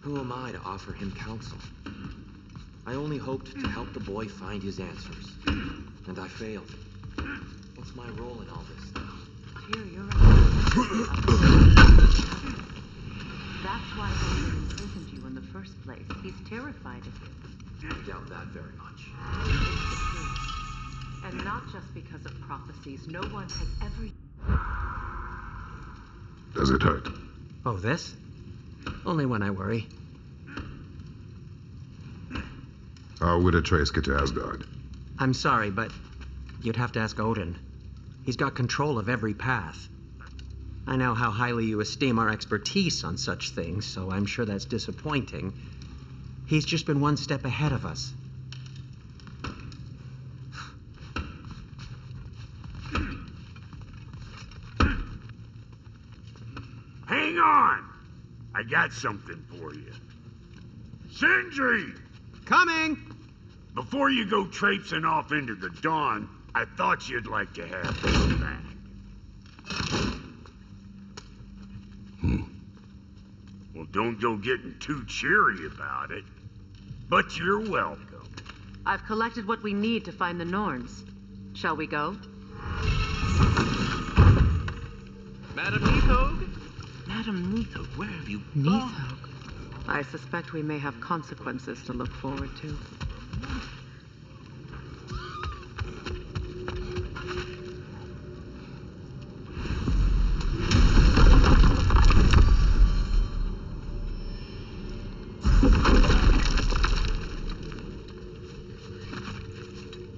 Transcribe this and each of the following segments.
Who am I to offer him counsel? I only hoped to help the boy find his answers. And I failed. What's my role in all this now? Tyr, you're right. That's why Odin imprisoned you in the first place. He's terrified of you. I doubt that very much. It's the truth. And not just because of prophecies. No one has ever... Does it hurt? Oh, this? Only when I worry. How would Atreus get to Asgard? I'm sorry, but you'd have to ask Odin. He's got control of every path. I know how highly you esteem our expertise on such things, so I'm sure that's disappointing. He's just been one step ahead of us. Hang on! I got something for you. Sindri! Coming! Before you go traipsing off into the dawn, I thought you'd like to have this back. Well, don't go getting too cheery about it. But you're welcome. I've collected what we need to find the Norns. Shall we go? Madam Neathog? Madam Neathog, where have you gone? Neathog? I suspect we may have consequences to look forward to.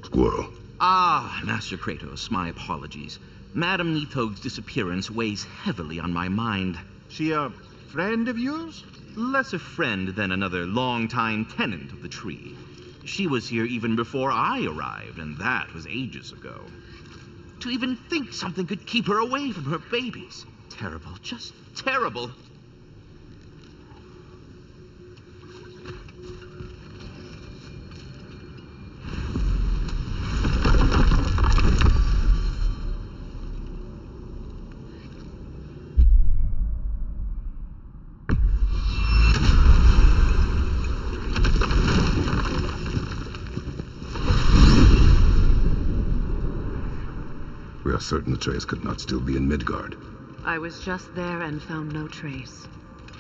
Squirrel. Ah, Master Kratos, my apologies. Madam Neathog's disappearance weighs heavily on my mind. She a friend of yours? Less a friend than another long-time tenant of the tree. She was here even before I arrived, and that was ages ago. To even think something could keep her away from her babies. Terrible, just terrible. We are certain Atreus could not still be in Midgard. I was just there and found no trace.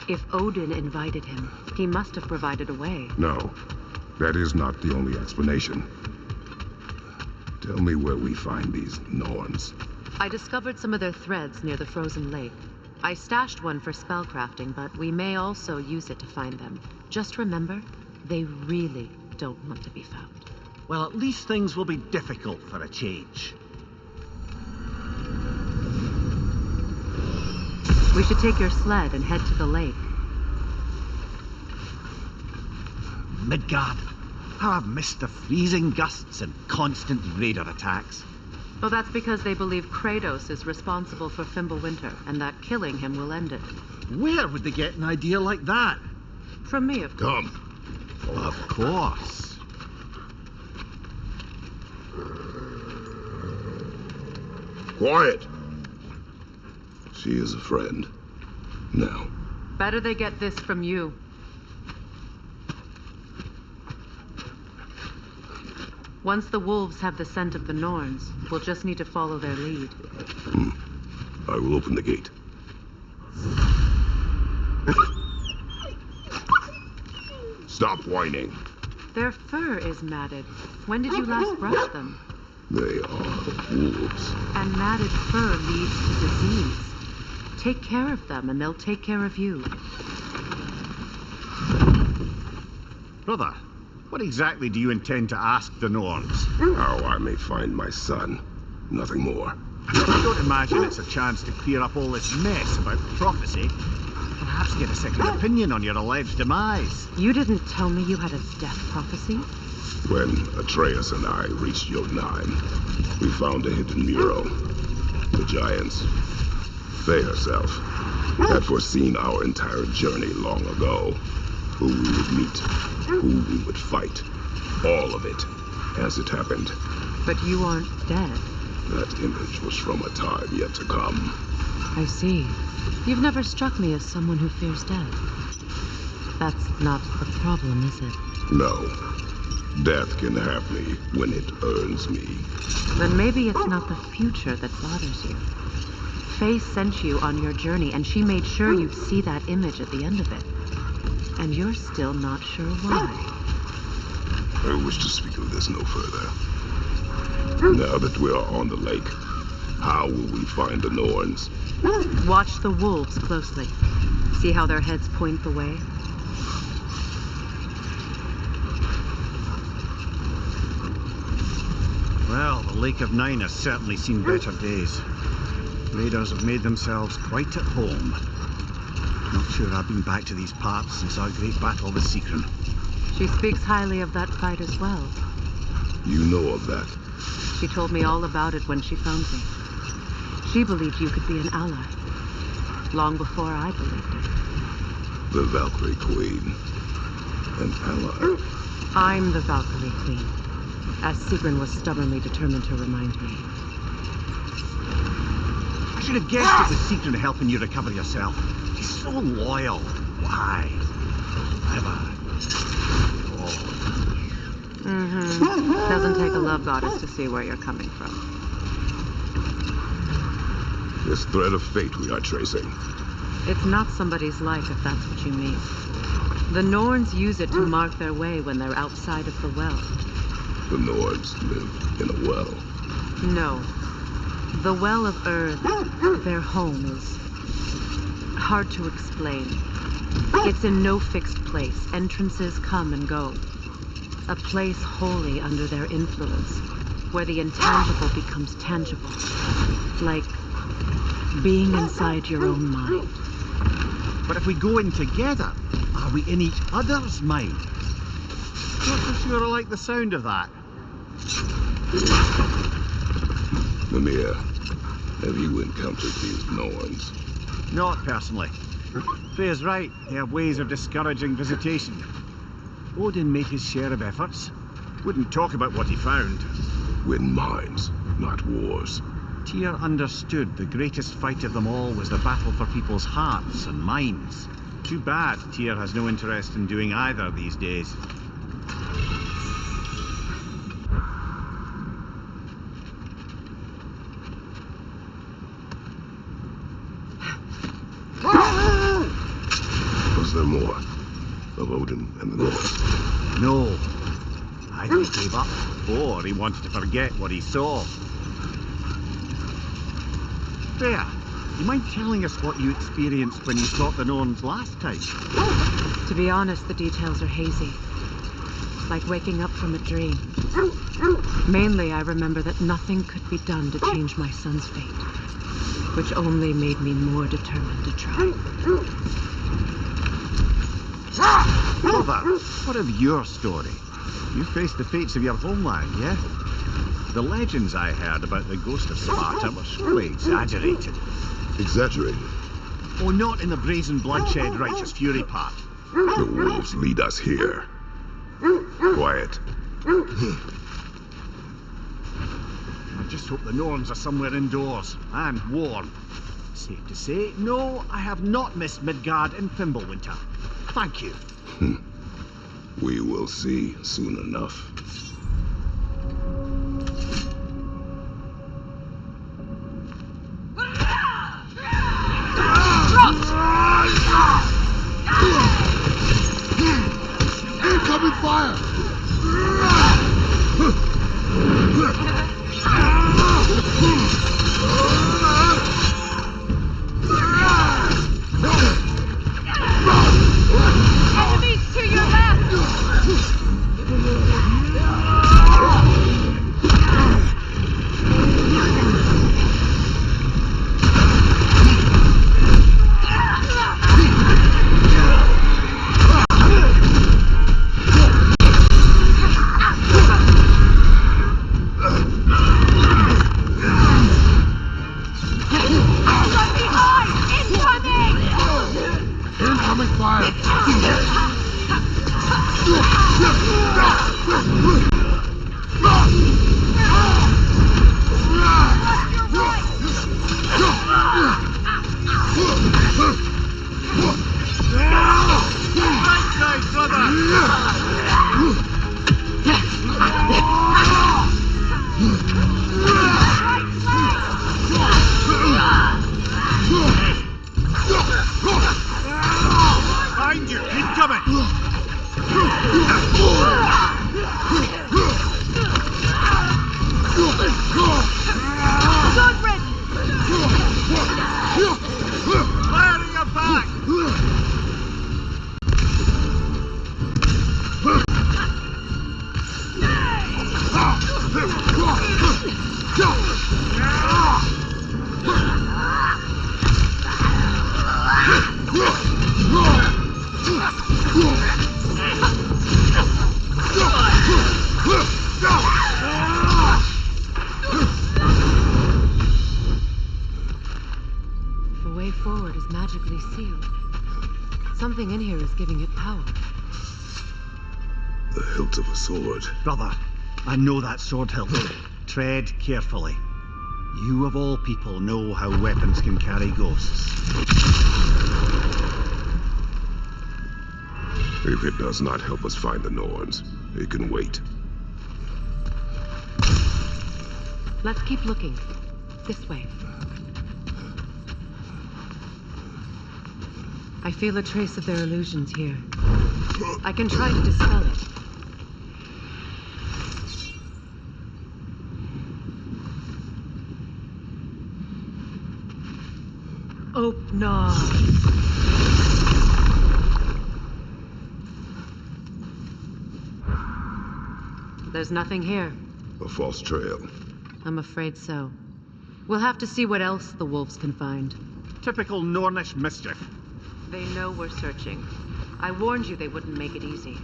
If Odin invited him, he must have provided a way. No, that is not the only explanation. Tell me where we find these Norns. I discovered some of their threads near the frozen lake. I stashed one for spellcrafting, but we may also use it to find them. Just remember, they really don't want to be found. Well, at least things will be difficult for a change. We should take your sled and head to the lake. Midgard. How I've missed the freezing gusts and constant raider attacks. Well, that's because they believe Kratos is responsible for Fimbulwinter, and that killing him will end it. Where would they get an idea like that? From me, of course. Come. Well, of course. Quiet. She is a friend. Now. Better they get this from you. Once the wolves have the scent of the Norns, we'll just need to follow their lead. I will open the gate. Stop whining. Their fur is matted. When did you last brush them? They are wolves. And matted fur leads to disease. Take care of them, and they'll take care of you. Brother, what exactly do you intend to ask the Norns? How I may find my son. Nothing more. I don't imagine it's a chance to clear up all this mess about prophecy. Perhaps get a second opinion on your alleged demise. You didn't tell me you had a death prophecy? When Atreus and I reached Jotunheim, we found a hidden mural. The giants, Faye herself, had foreseen our entire journey long ago. Who we would meet, who we would fight. All of it, as it happened. But you aren't dead. That image was from a time yet to come. I see. You've never struck me as someone who fears death. That's not the problem, is it? No. Death can have me when it earns me. Then maybe it's not the future that bothers you. Faye sent you on your journey, and she made sure you'd see that image at the end of it. And you're still not sure why. I wish to speak of this no further. Now that we are on the lake, how will we find the Norns? Watch the wolves closely. See how their heads point the way? Well, the Lake of Nine has certainly seen better days. Raiders have made themselves quite at home. Not sure I've been back to these parts since our great battle with Secret. She speaks highly of that fight as well. You know of that. She told me all about it when she found me. She believed you could be an ally. Long before I believed it. The Valkyrie Queen. An ally. I'm the Valkyrie Queen, as Sigrun was stubbornly determined to remind me. I should have guessed it was Secret helping you recover yourself. She's so loyal. Why? Never. Doesn't take a love goddess to see where you're coming from. This thread of fate we are tracing. It's not somebody's life, if that's what you mean. The Norns use it to mark their way when they're outside of the well. The Norns live in a well. No. The Well of Earth, their home, is hard to explain. It's in no fixed place. Entrances come and go. A place wholly under their influence, where the intangible becomes tangible. Like being inside your own mind. But if we go in together, are we in each other's mind? Not so sure I like the sound of that. Mimir, have you encountered these Norns? Not personally. Freya's right. They have ways of discouraging visitation. Odin made his share of efforts. Wouldn't talk about what he found. Win minds, not wars. Tyr understood the greatest fight of them all was the battle for people's hearts and minds. Too bad Tyr has no interest in doing either these days. Was there more of Odin and the Norns? No. Either he gave up, or he wanted to forget what he saw. Freya, you mind telling us what you experienced when you fought the Norns last time? To be honest, the details are hazy. Like waking up from a dream. Mainly, I remember that nothing could be done to change my son's fate, which only made me more determined to try. Mother, what of your story? You faced the fates of your homeland, yeah? The legends I heard about the ghost of Sparta were surely exaggerated. Exaggerated? Oh, not in the brazen bloodshed righteous fury part. The wolves lead us here. Quiet. I just hope the Norns are somewhere indoors and warm. Safe to say, no, I have not missed Midgard in Fimbulwinter. Thank you. We will see soon enough. Incoming fire! Enemies to your left! Damn it! Godred! Fire in your back! The way forward is magically sealed. Something in here is giving it power. The hilt of a sword. Brother, I know that sword hilt. Tread carefully. You of all people know how weapons can carry ghosts. If it does not help us find the Norns, it can wait. Let's keep looking. This way. I feel a trace of their illusions here. I can try to dispel it. Oh, no. There's nothing here. A false trail. I'm afraid so. We'll have to see what else the wolves can find. Typical Nornish mischief. They know we're searching. I warned you they wouldn't make it easy.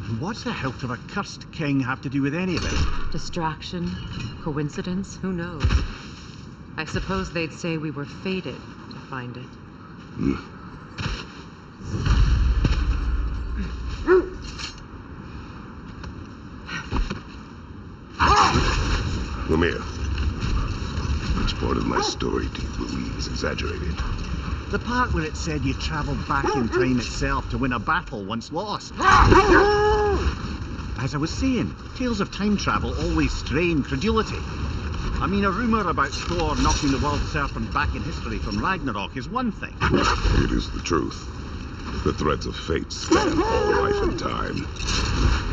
And what's the hilt of a cursed king have to do with any of it? Distraction? Coincidence? Who knows? I suppose they'd say we were fated to find it. Mimir, which part of my story do you believe is exaggerated? The part where it said you travelled back in time itself to win a battle once lost. As I was saying, tales of time travel always strain credulity. I mean, a rumour about Thor knocking the world serpent back in history from Ragnarok is one thing. It is the truth. The threads of fate span all life and time.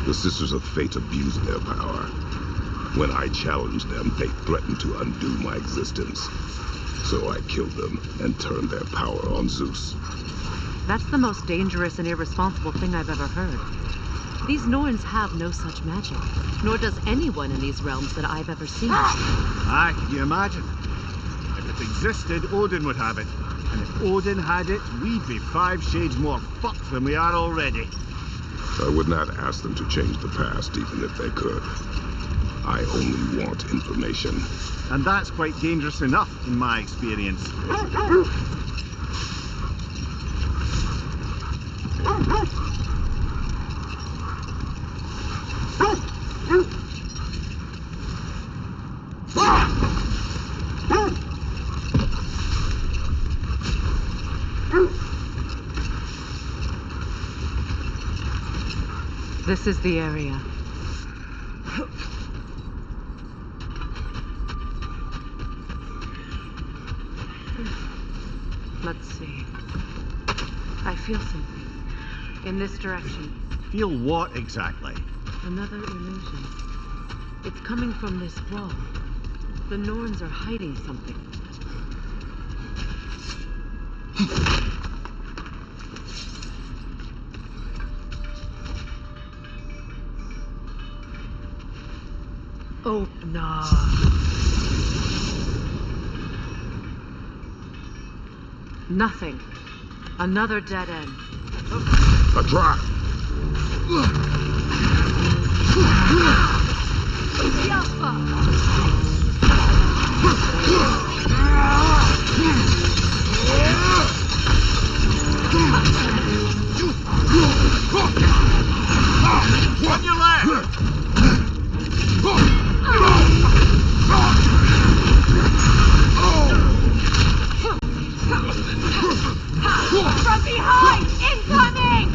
The Sisters of Fate abused their power. When I challenged them, they threatened to undo my existence. So I killed them and turned their power on Zeus. That's the most dangerous and irresponsible thing I've ever heard. These Norns have no such magic, nor does anyone in these realms that I've ever seen. Aye, can you imagine? If it existed, Odin would have it. And if Odin had it, we'd be 5 shades more fucked than we are already. I would not ask them to change the past, even if they could. I only want information. And that's quite dangerous enough, in my experience. This is the area. Let's see. I feel something. In this direction. Feel what exactly? Another illusion. It's coming from this wall. The Norns are hiding something. Oh, no. Nothing. Another dead end. A trap! On your left! From behind! Incoming!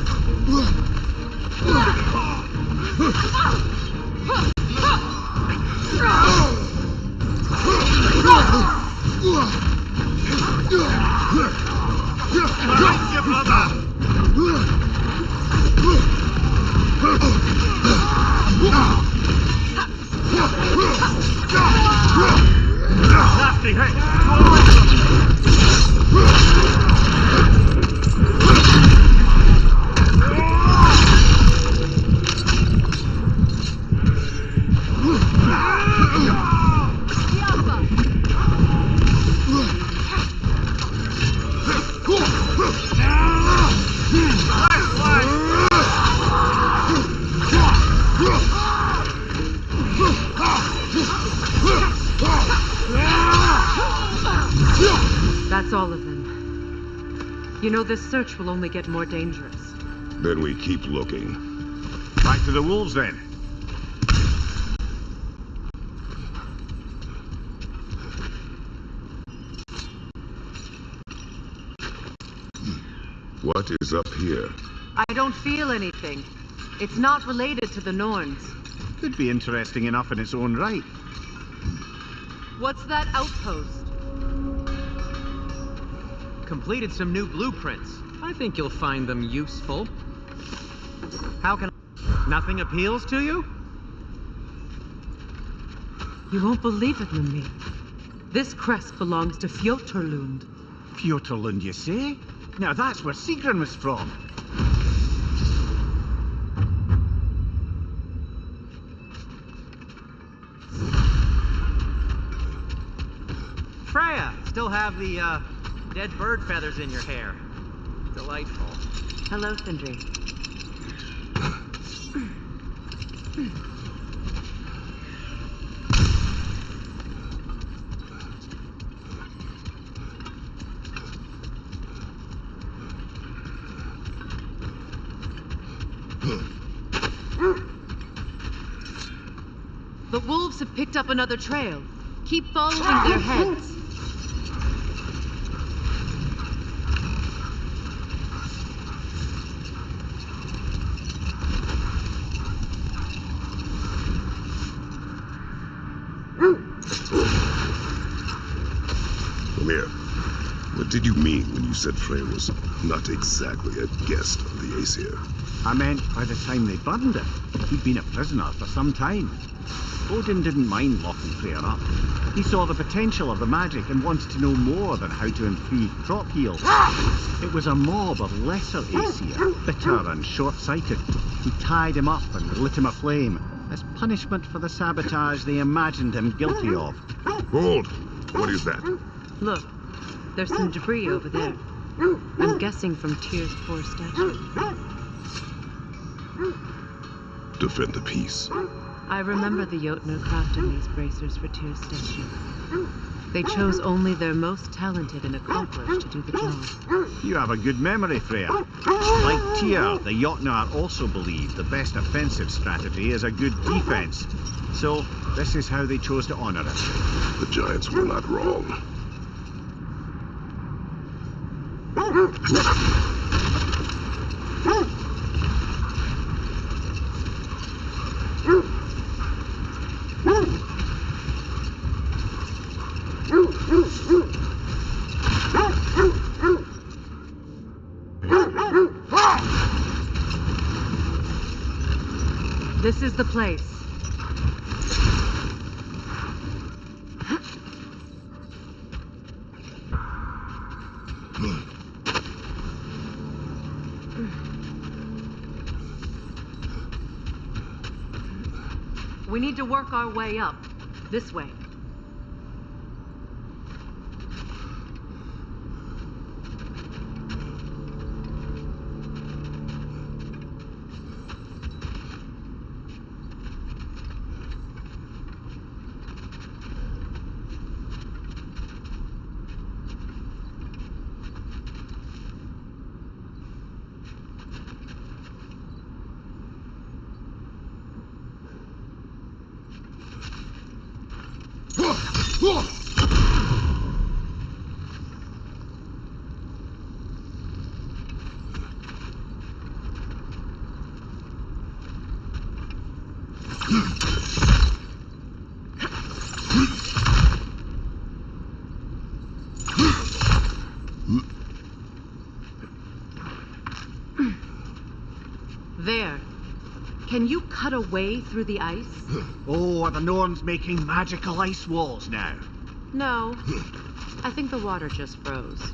You know, this search will only get more dangerous. Then we keep looking. Back to the wolves, then. What is up here? I don't feel anything. It's not related to the Norns. Could be interesting enough in its own right. What's that outpost? Completed some new blueprints. I think you'll find them useful. How can nothing appeals to you? You won't believe it, Mimir. This crest belongs to Fjotorlund. Fjotorlund, you say? Now that's where Sigrun was from. Freya, still have the dead bird feathers in your hair. Delightful. Hello, Sindri. The wolves have picked up another trail. Keep following their heads. Mimir, what did you mean when you said Freya was not exactly a guest of the Aesir? I meant by the time they burned it, he'd been a prisoner for some time. Odin didn't mind locking Freya up. He saw the potential of the magic and wanted to know more than how to improve crop yields. It was a mob of lesser Aesir, bitter and short-sighted, who tied him up and lit him aflame as punishment for the sabotage they imagined him guilty of. Hold! What is that? Look, there's some debris over there. I'm guessing from Tyr's poor statue. Defend the peace. I remember the Jotnar crafting these bracers for Tyr's statue. They chose only their most talented and accomplished to do the job. You have a good memory, Freya. Like Tyr, the Jotnar also believed the best offensive strategy is a good defense. So, this is how they chose to honor it. The giants were not wrong. This is the place. We need to work our way up. This way. There. Can you cut a way through the ice? Oh, are the Norns making magical ice walls now? No. I think the water just froze.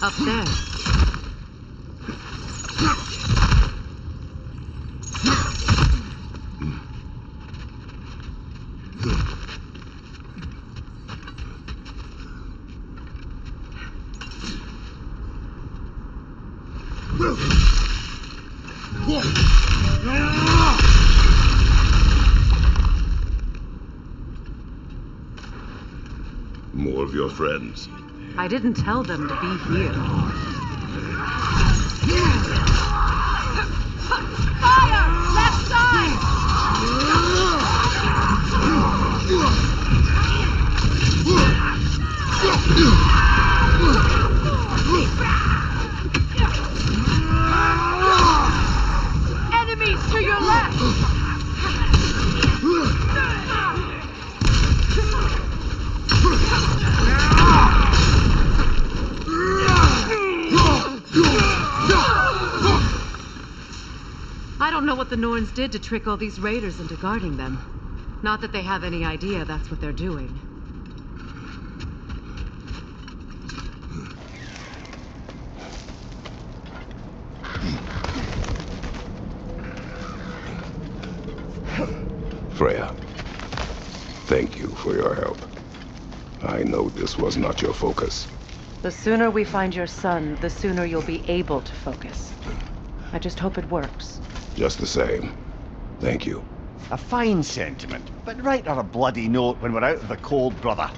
Up there. More of your friends. I didn't tell them to be here. Fire! Left side! Enemies to your left! I don't know what the Norns did to trick all these raiders into guarding them. Not that they have any idea that's what they're doing. Freya, thank you for your help. I know this was not your focus. The sooner we find your son, the sooner you'll be able to focus. I just hope it works. Just the same, thank you. A fine sentiment, but write her a bloody note when we're out of the cold, brother.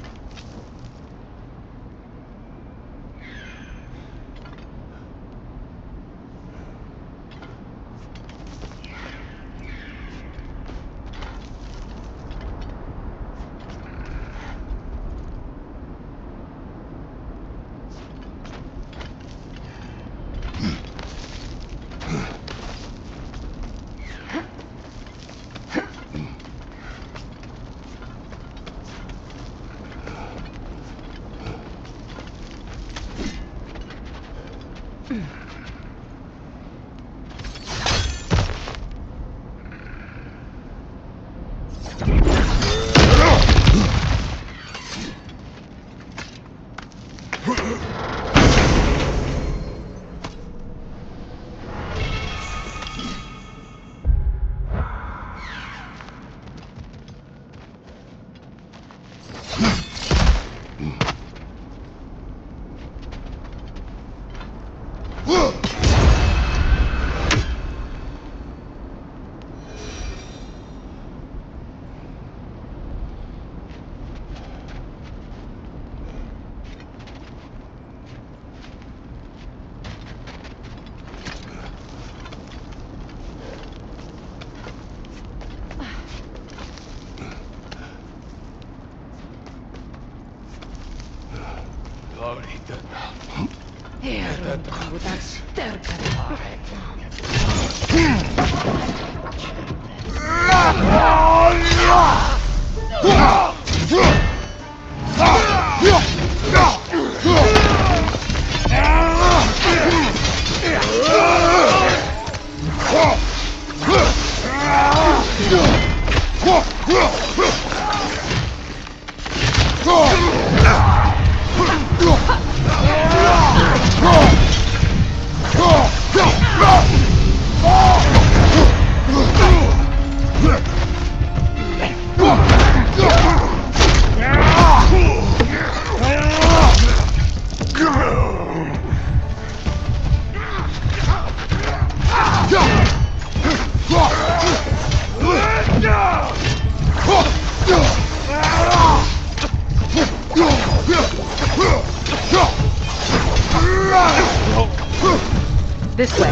This way.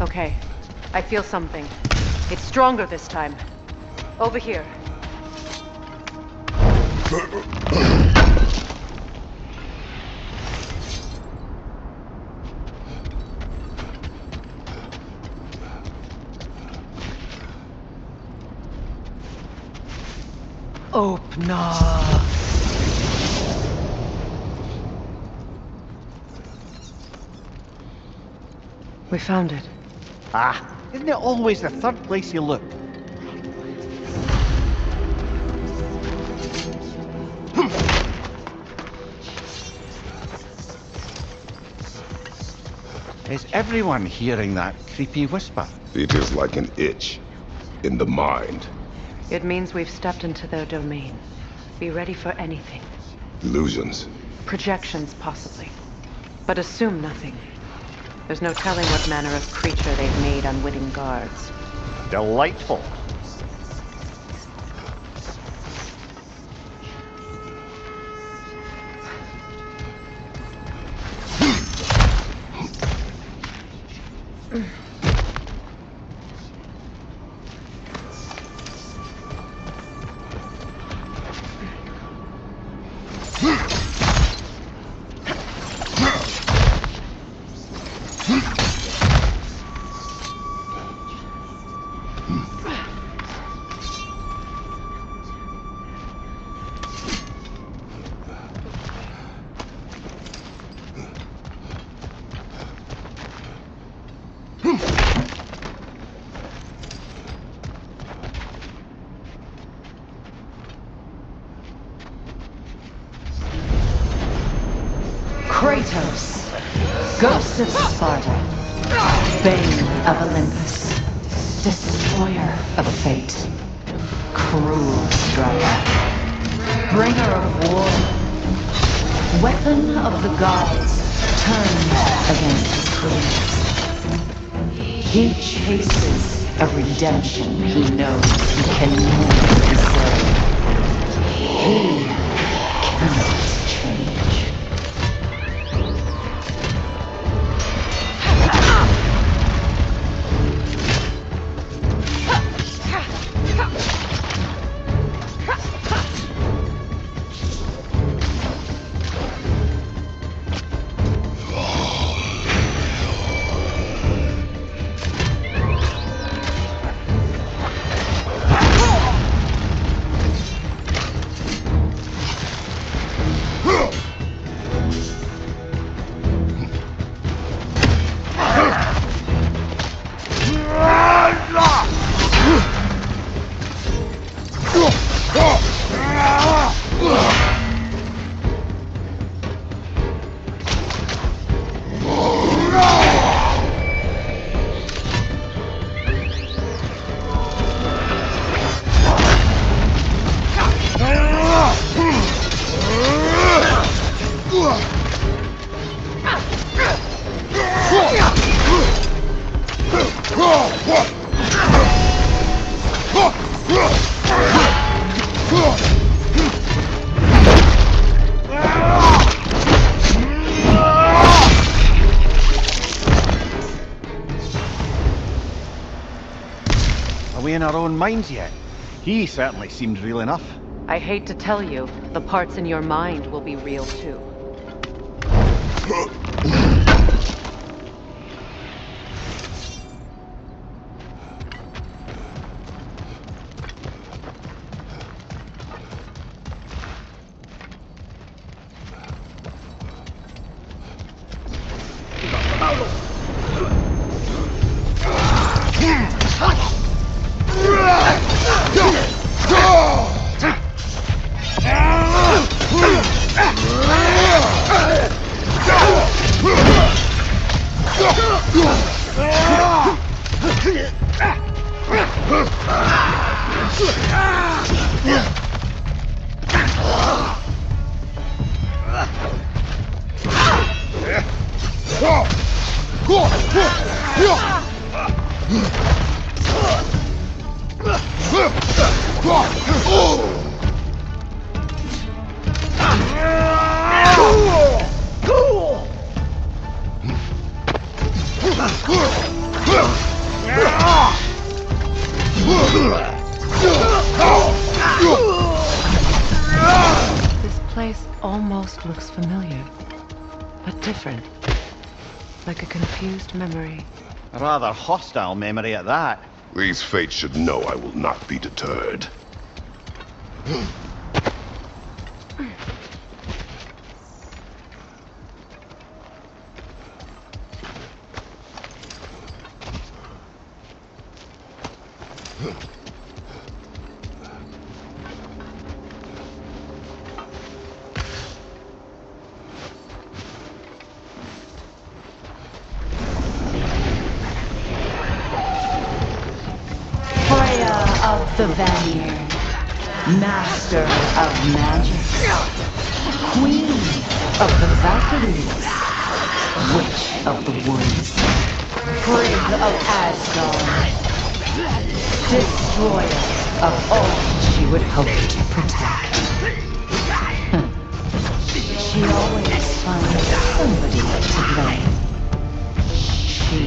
Okay. I feel something. It's stronger this time. Over here. Open up. We found it. Ah, isn't it always the third place you look? Is everyone hearing that creepy whisper? It is like an itch in the mind. It means we've stepped into their domain. Be ready for anything. Illusions. Projections, possibly. But assume nothing. There's no telling what manner of creature they've made unwitting guards. Delightful. Kratos, ghost of Sparta, bane of Olympus, destroyer of fate, cruel strife, bringer of war, weapon of the gods turned against his creators. He chases a redemption he knows he can never deserve. He cannot change. Are we in our own minds yet? He certainly seemed real enough. I hate to tell you, the parts in your mind will be real too. This place almost looks familiar, but different. Like a confused memory. A rather hostile memory at that. These fates should know I will not be deterred. Freya of the Vanir, master of magic, queen of the Valkyries, witch of the woods, frigg of Asgard, destroyer of all she would hope to protect. She always finds somebody to blame. She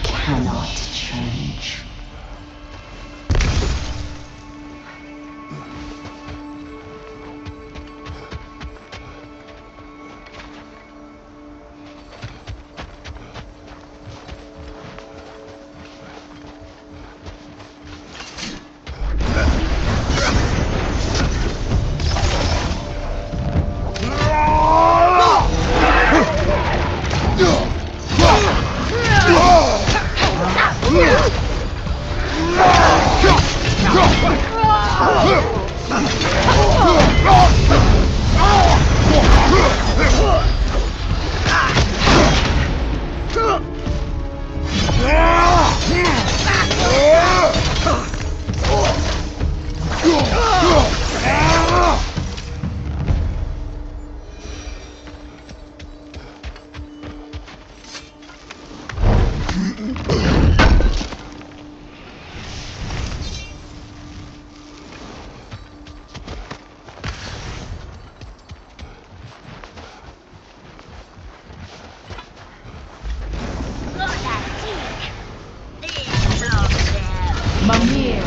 cannot change. Mimir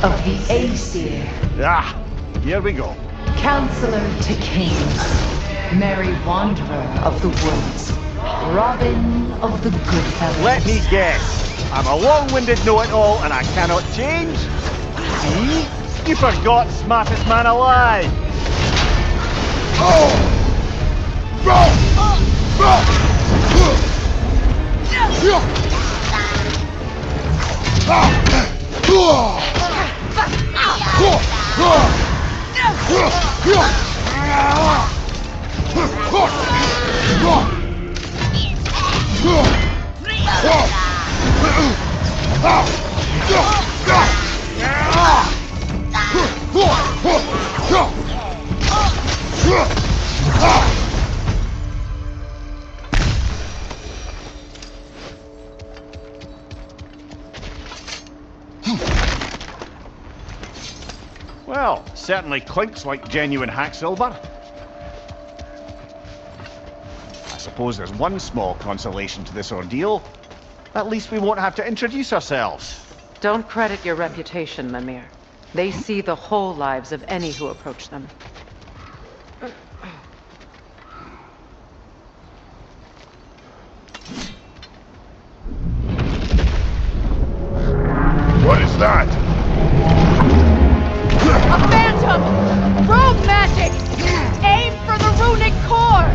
of the Aesir. Ah, here we go. Counselor to kings, merry wanderer of the woods, Robin of the Goodfellas. Let me guess. I'm a long-winded know-it-all and I cannot change? See? You forgot smartest man alive. Well, certainly clinks like genuine hack silver. I suppose there's one small consolation to this ordeal. At least we won't have to introduce ourselves. Don't credit your reputation, Mimir. They see the whole lives of any who approach them. What is that? A phantom! Rune magic! Aim for the runic core!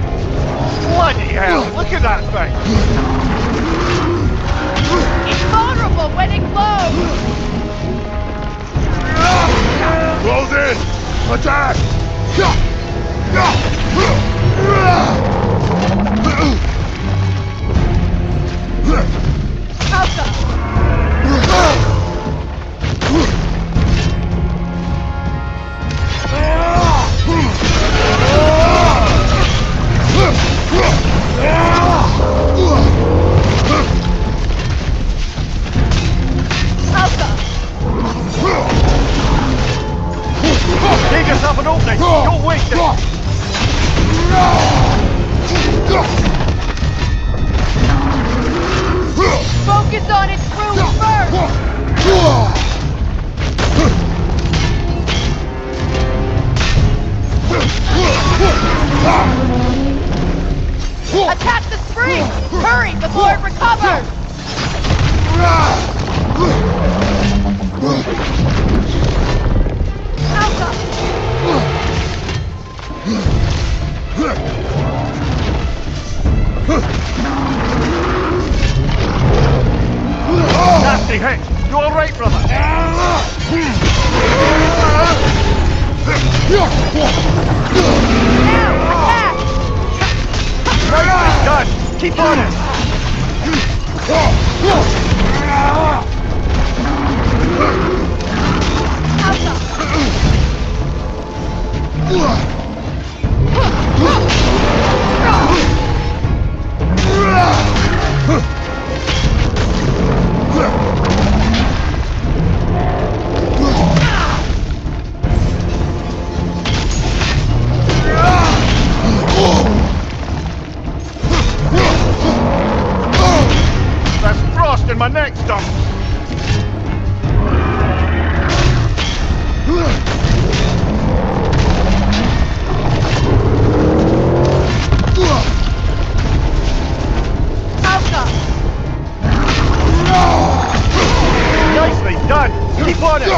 Bloody hell, look at that thing! It's vulnerable when it glows! Close in! Attack! Take yourself an opening! Don't waste it! Focus on its rune first! Attack the spring! Hurry before it recovers! Nasty hit! You all right, brother? Nicely done! Keep on it! There's frost in my neck stump! Nicely done! Keep on it!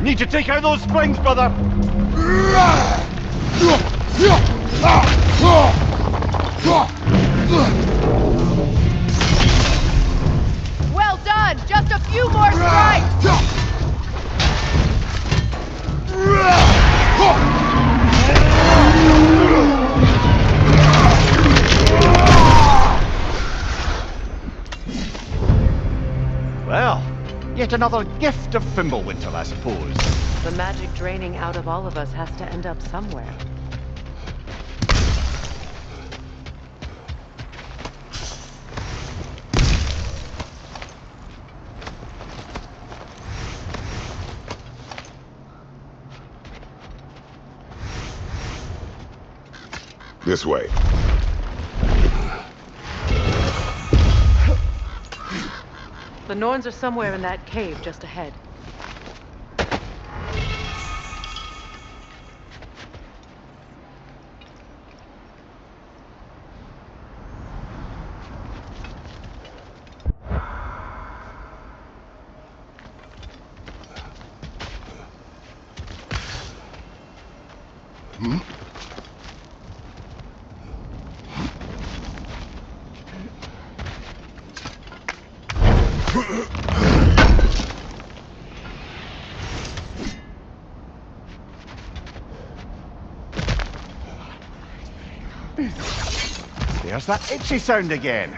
Need to take out those springs, brother! Well done! Just a few more strikes! Well, yet another gift of Fimbulwinter, I suppose. The magic draining out of all of us has to end up somewhere. This way. The Norns are somewhere in that cave just ahead. There's that itchy sound again.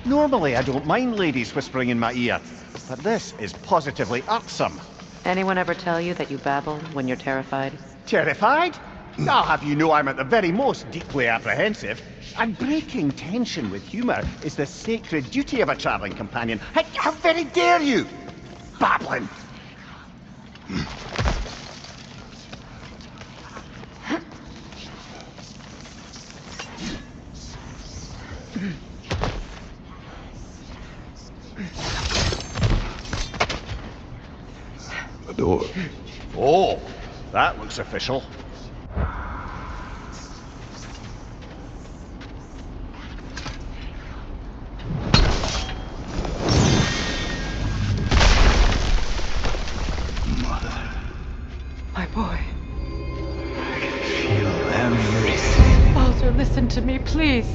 Normally I don't mind ladies whispering in my ear, but this is positively irksome. Anyone ever tell you that you babble when you're terrified? Terrified? I'll have you know I'm at the very most deeply apprehensive. And breaking tension with humour is the sacred duty of a travelling companion. How very dare you! Babbling! The door. Oh, that looks official. My boy. I can feel everything. Baldur, listen to me, please.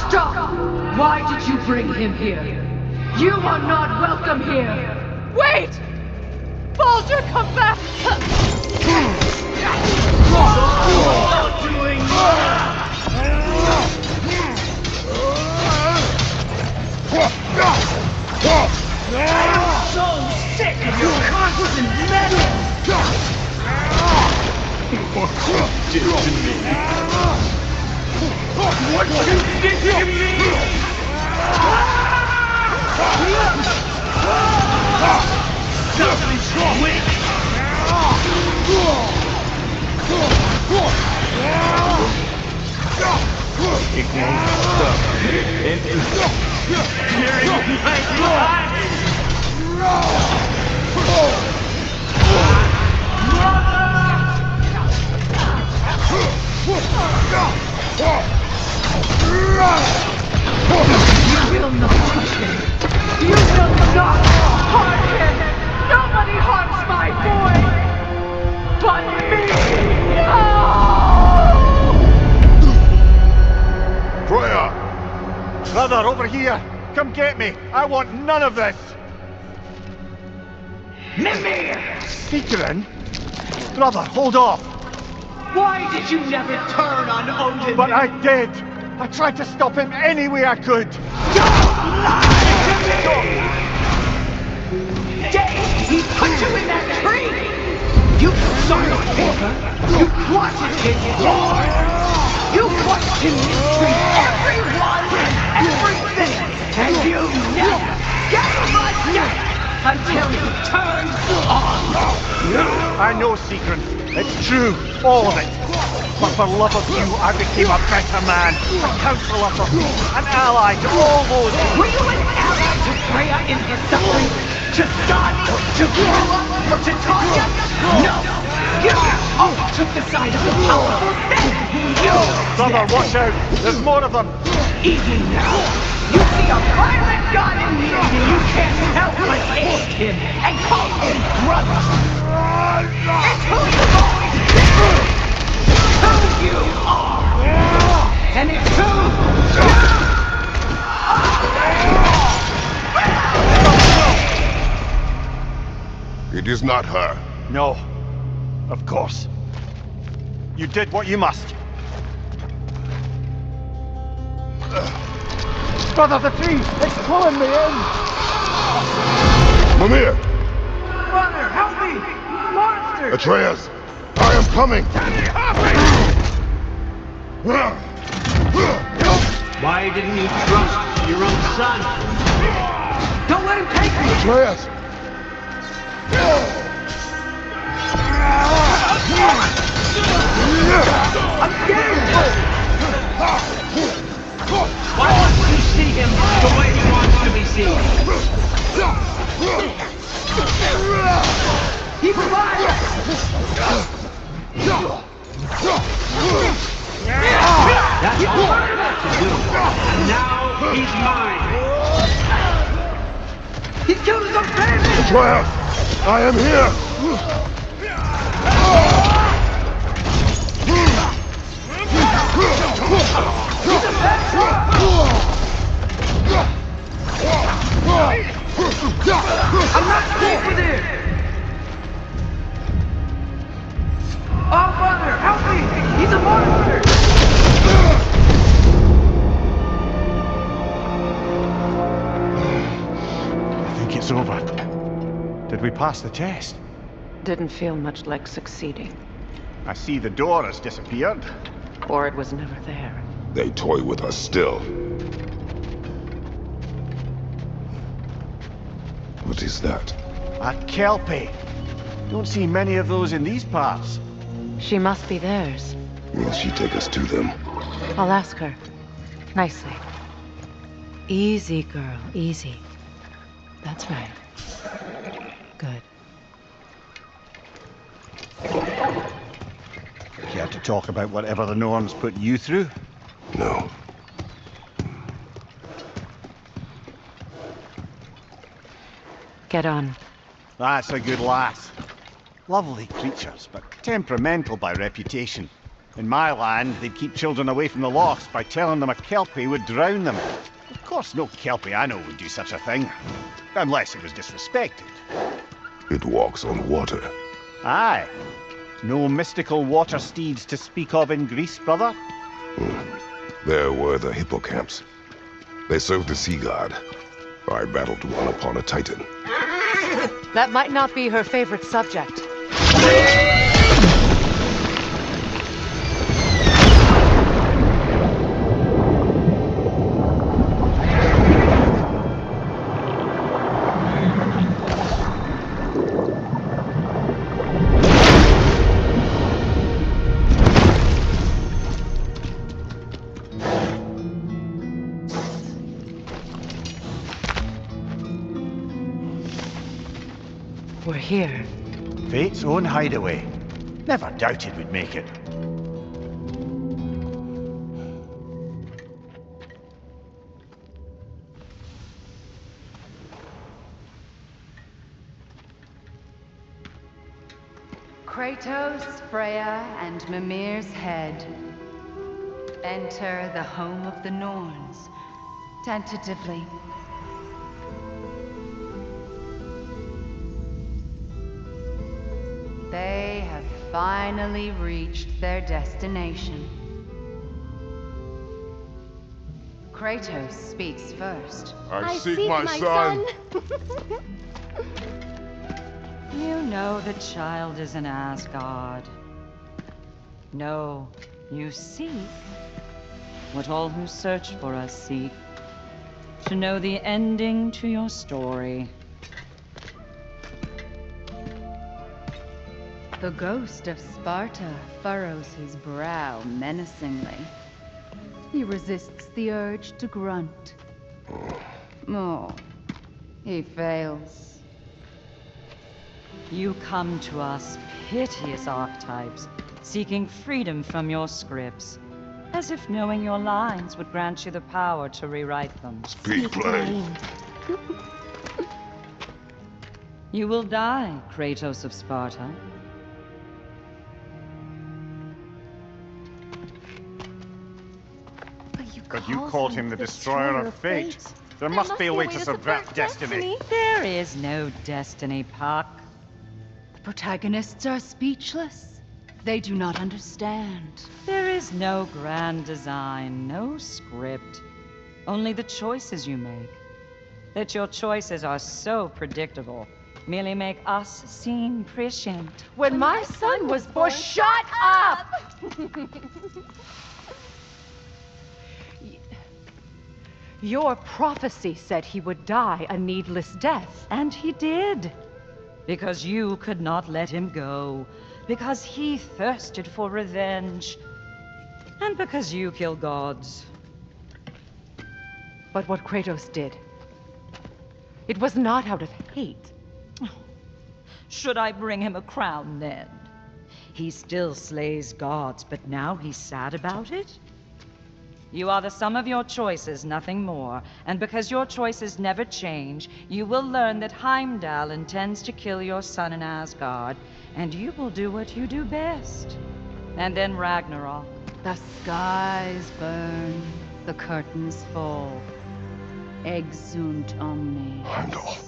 Stop! Why did you bring him here? You are not welcome here! Wait! Baldur, come back! I'm so sick of your constant meddling! What you did to me. What you did to me! Selfish witch! It won't stop until tearing my life! You will not touch him! You will not harm him! Nobody harms my boy! But me! Oh! Freya! Brother, over here! Come get me! I want none of this! Mimir! Secret? Brother, hold off! Why did you never turn on Odin? But I did! I tried to stop him any way I could! Don't lie to me! Day, he put you in that tree! You saw the paper! You plotted his war! You questioned his tree, everyone and everything! And you never gave a damn until you turned on you! I know, Secret. It's true, all of it. But for love of you, I became a better man, a counselor for peace, an ally to all those. Were you an ally to Freya in her suffering? To Skadi? To Groa? Or to Tanya? No! You all took the side of the powerful. You! Brother, watch out! There's more of them! Even now, you see a violent god in me, and you can't help but hate him and call him brother. It's who you've always been. Who you are. And it's who you are. It is not her. No. Of course. You did what you must. Brother, the tree! It's pulling me in! Mimir! Brother, help me! Monster! Atreus! I am coming! Why didn't you trust your own son? Don't let him take me! Atreus! I'm scared! Why don't you see him the way he wants to be seen? He's alive! That's all I have to do. And now he's mine. He killed his own family! Atreus! I am here! I'm not safe with him! Oh, Mother, help me! He's a monster! I think it's over. Did we pass the test? Didn't feel much like succeeding. I see the door has disappeared. Or it was never there. They toy with us still. What is that? A kelpie. Don't see many of those in these parts. She must be theirs. Will she take us to them? I'll ask her. Nicely. Easy, girl. Easy. That's right. Good. Care to talk about whatever the norns put you through? No. Get on. That's a good lass. Lovely creatures, but temperamental by reputation. In my land, they'd keep children away from the lochs by telling them a kelpie would drown them. Of course, no kelpie I know would do such a thing. Unless it was disrespected. It walks on water. Aye. No mystical water steeds to speak of in Greece, brother? There were the hippocamps. They served the sea god. I battled one upon a titan. That might not be her favorite subject. We're here. Fate's own hideaway. Never doubted we'd make it. Kratos, Freya, and Mimir's head. Enter the home of the Norns. Tentatively. They have finally reached their destination. Kratos speaks first. I seek my son. You know the child is in Asgard. No, you seek what all who search for us seek. To know the ending to your story. The ghost of Sparta furrows his brow menacingly. He resists the urge to grunt. Oh, he fails. You come to us, piteous archetypes, seeking freedom from your scripts, as if knowing your lines would grant you the power to rewrite them. Speak plain. You will die, Kratos of Sparta. But you called him the destroyer of fate. There must be a way to subvert destiny. There is no destiny, Puck. The protagonists are speechless. They do not understand. There is no grand design, no script. Only the choices you make. That your choices are so predictable merely make us seem prescient. When my son was born, shut up! Your prophecy said he would die a needless death. And he did. Because you could not let him go. Because he thirsted for revenge. And because you kill gods. But what Kratos did, it was not out of hate. Should I bring him a crown then? He still slays gods, but now he's sad about it? You are the sum of your choices, nothing more. And because your choices never change, you will learn that Heimdall intends to kill your son in Asgard, and you will do what you do best. And then Ragnarok. The skies burn, the curtains fall. Exunt omnes. Heimdall.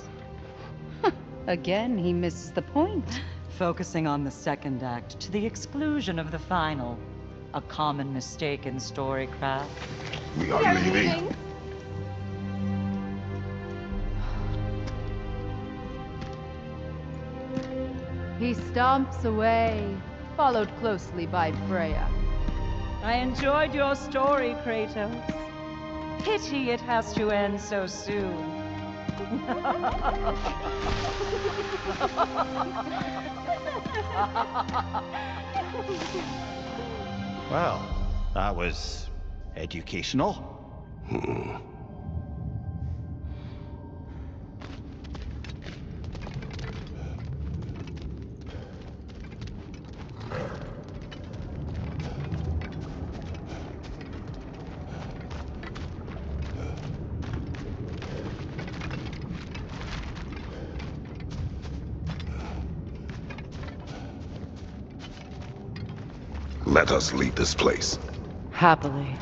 Again, he misses the point. Focusing on the second act to the exclusion of the final. A common mistake in storycraft. We are leaving. He stomps away, followed closely by Freya. I enjoyed your story, Kratos. Pity it has to end so soon. Well, that was educational. Let us leave this place. Happily.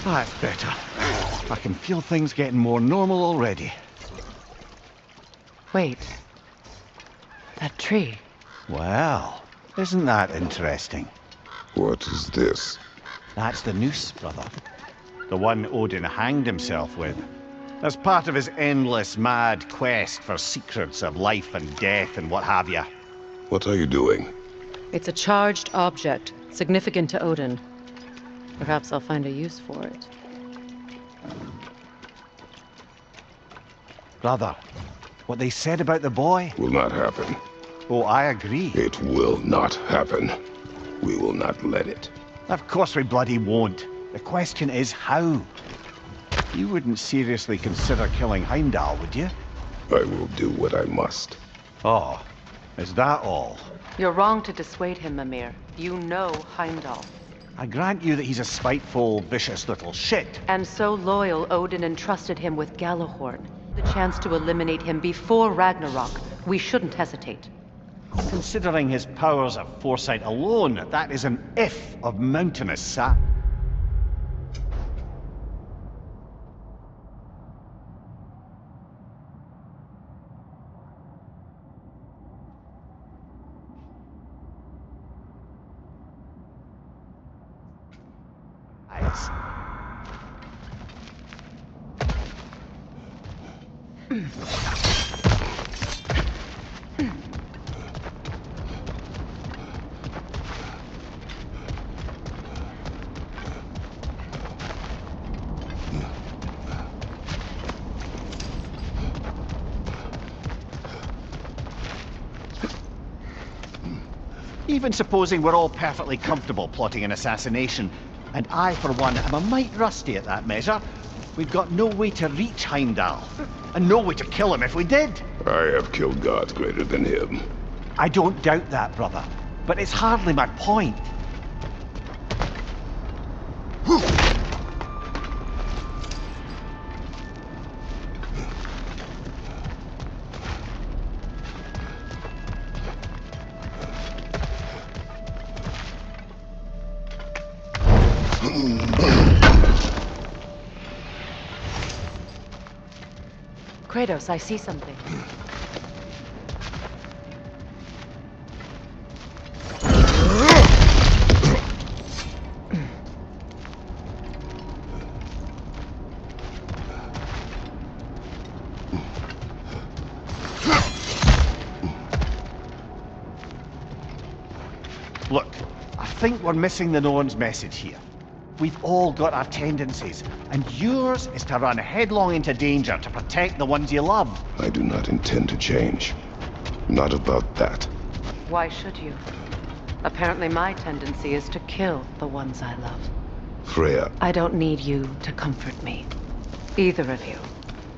That's better. I can feel things getting more normal already. Wait. That tree. Well, Isn't that interesting? What is this? That's the noose, brother. The one Odin hanged himself with. As part of his endless, mad quest for secrets of life and death and what have you. What are you doing? It's a charged object, significant to Odin. Perhaps I'll find a use for it. Brother, what they said about the boy? Will not happen. Oh, I agree. It will not happen. We will not let it. Of course we bloody won't. The question is how? You wouldn't seriously consider killing Heimdall, would you? I will do what I must. Oh, is that all? You're wrong to dissuade him, Mimir. You know Heimdall. I grant you that he's a spiteful, vicious little shit. And so loyal, Odin entrusted him with Gjallarhorn. The chance to eliminate him before Ragnarok. We shouldn't hesitate. Considering his powers of foresight alone, that is an if of mountainous sap. Even supposing we're all perfectly comfortable plotting an assassination, and I, for one, am a mite rusty at that measure, we've got no way to reach Heimdall, and no way to kill him if we did. I have killed gods greater than him. I don't doubt that, brother, but it's hardly my point. Kratos, I see something. Look, I think we're missing the Norns' message here. We've all got our tendencies, and yours is to run headlong into danger to protect the ones you love. I do not intend to change. Not about that. Why should you? Apparently my tendency is to kill the ones I love. Freya. I don't need you to comfort me. Either of you.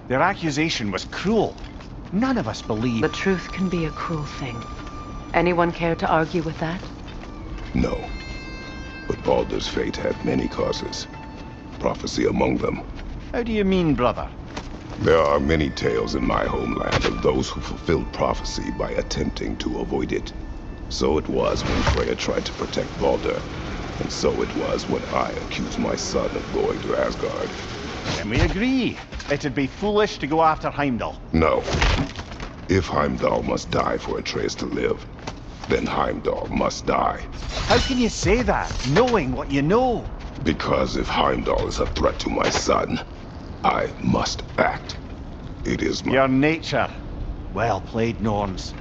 Their accusation was cruel. None of us believe... The truth can be a cruel thing. Anyone care to argue with that? No. But Baldur's fate had many causes. Prophecy among them. How do you mean, brother? There are many tales in my homeland of those who fulfilled prophecy by attempting to avoid it. So it was when Freya tried to protect Baldur, and so it was when I accused my son of going to Asgard. Then we agree. It'd be foolish to go after Heimdall. No. If Heimdall must die for Atreus to live, then Heimdall must die. How can you say that, knowing what you know? Because if Heimdall is a threat to my son, I must act. It is my... Your nature. Well played, Norns.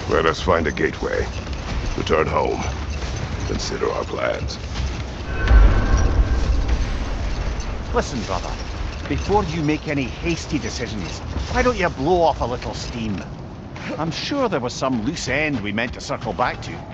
Let us find a gateway. Return home. Consider our plans. Listen, brother. Before you make any hasty decisions, why don't you blow off a little steam? I'm sure there was some loose end we meant to circle back to.